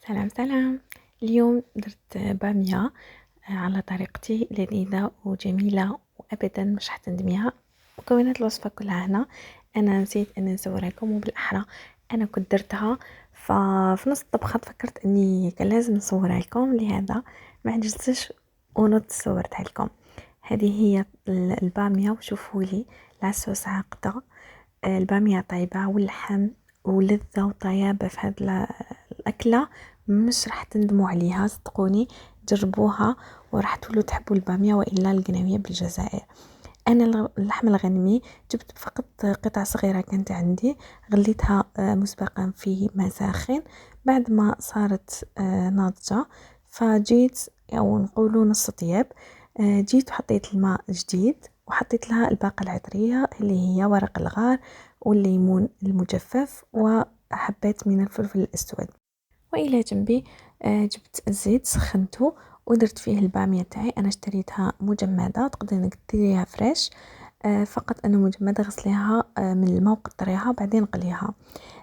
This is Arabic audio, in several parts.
سلام سلام. اليوم درت بامية على طريقتي، لذيذة وجميلة وأبدا مش حتندميها. مكونات الوصفة كلها هنا. أنا نسيت أن نصورها لكم، وبالأحرى أنا كنت درتها، ففي نص الطبخة فكرت أني كان لازم نصورها لكم، لهذا ما عجزتش ونط صورتها لكم. هذه هي البامية، وشوفوا لي العسوس عاقدة. البامية طيبة واللحم ولذة وطيابة في هذه الأكلة، مش راح تندموا عليها صدقوني. جربوها وراح تولوا تحبوا البامية، وإلا القناوية بالجزائر. أنا اللحم الغنمي جبت فقط قطع صغيرة كانت عندي، غليتها مسبقا في ماء ساخن. بعد ما صارت ناضجة فجيت، أو نقولوا نص طياب، جيت وحطيت الماء جديد، وحطيت لها الباقة العطرية اللي هي ورق الغار والليمون المجفف وحبات من الفلفل الأسود. وإلى جنبي جبت الزيت سخنته ودرت فيه البامية تاعي. أنا اشتريتها مجمدة، تقدري انك ديريها فريش، فقط أنا مجمدة. غسليها من الماء وقطريها بعدين قليها.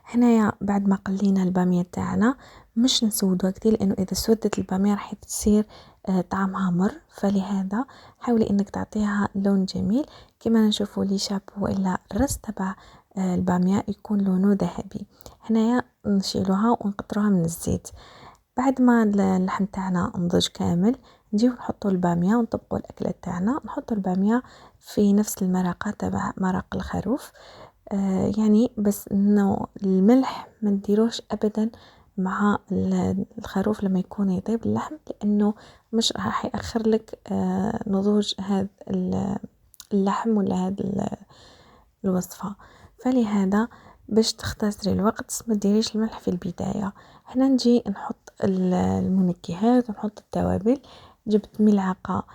هنايا بعد ما قلينا البامية تاعنا مش نسودها كتير، لأنه إذا سودت البامية راح تصير طعمها مر، فلهذا حاولي انك تعطيها لون جميل كما نشوفوا لي شاب، وإلا الرز تبع البامية يكون لونه ذهبي. هنايا نشيلوها ونقطروها من الزيت. بعد ما اللحم تاعنا نضج كامل، نجيو نحطوا البامية ونطبقوا الأكلة تاعنا. نحطوا البامية في نفس المرقة تبع مرق الخروف، يعني بس انه الملح ما نديروش ابدا مع الخروف لما يكون يطيب اللحم، لانه مش راح ياخر لك نضوج هذا اللحم ولا هذا الوصفة. فلهذا باش تختصري الوقت ما ديريش الملح في البداية. هنا نجي نحط المنكهات ونحط التوابل. جبت ملعقة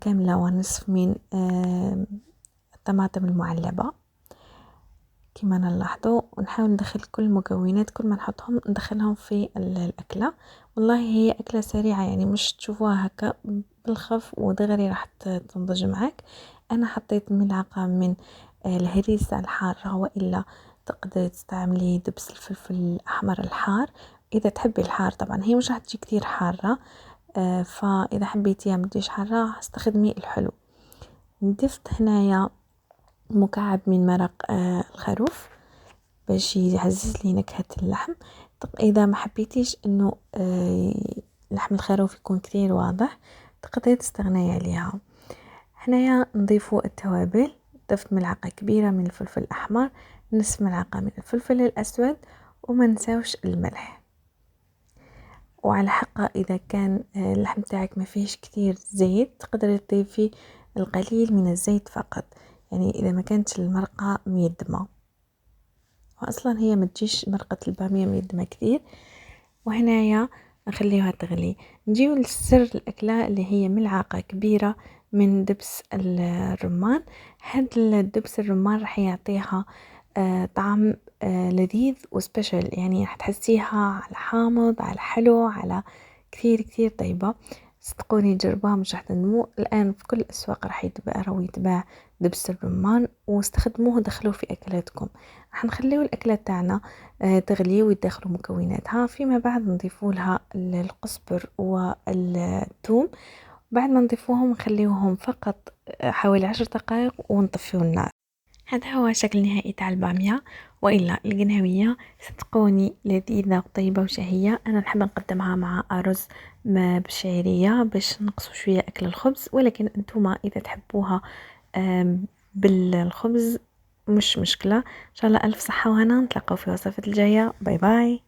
كاملة ونصف من الطماطم المعلبة كما نلاحظوا، ونحاول ندخل كل المكونات، كل ما نحطهم ندخلهم في الأكلة. والله هي أكلة سريعة، يعني مش تشوفوها هكا بالخف ودغري راح تنضج معك. أنا حطيت ملعقة من الهريسة الحارة، وإلا تقدري تستعملي دبس الفلفل الأحمر الحار إذا تحبي الحار. طبعا هي مش راح تجي كتير حارة، فإذا حبيتيها متجيش حارة استخدمي الحلو. ضفت هنايا مكعب من مرق الخروف باش يعزز لي نكهة اللحم. طب إذا ما حبيتيش إنه لحم الخروف يكون كتير واضح، تقدري تستغني عليها. هنايا نضيفوا التوابل. ضفت ملعقة كبيرة من الفلفل الأحمر، نصف ملعقة من الفلفل الأسود، وما نساوش الملح. وعلى حقه إذا كان اللحم تاعك ما فيهش كتير زيت تقدري تضيفي القليل من الزيت فقط، يعني إذا ما كانت المرقة ميدمة، وأصلا هي ما تجيش مرقة البامية ميدمة كتير. وهنايا نخليها تغلي. نجيو للسر الأكلة اللي هي ملعقة كبيرة من دبس الرمان. هذا الدبس الرمان راح يعطيها طعم لذيذ وسبيشل، يعني راح تحسيها على حامض على حلو على كثير كثير طيبة. صدقوني جربوها مش راح تندموا. الآن في كل الأسواق راح يتباع دبس الرمان، واستخدموه ودخلوه في أكلاتكم. راح نخليه الأكلة تاعنا تغلي ويدخلوا مكوناتها، فيما بعد نضيفوا لها القزبر والثوم. بعد ما نضيفوهم نخليوهم فقط حوالي 10 دقائق ونطفيو النار. هذا هو شكل نهائي تاع البامية، وإلا القناوية صدقوني لذيذة وطيبة وشهية. أنا نحب نقدمها مع أرز بشعرية باش نقصوا شوية أكل الخبز، ولكن أنتوما إذا تحبوها بالخبز مش مشكلة. إن شاء الله ألف صحة وهنا، نتلاقوا في وصفة الجاية. باي باي.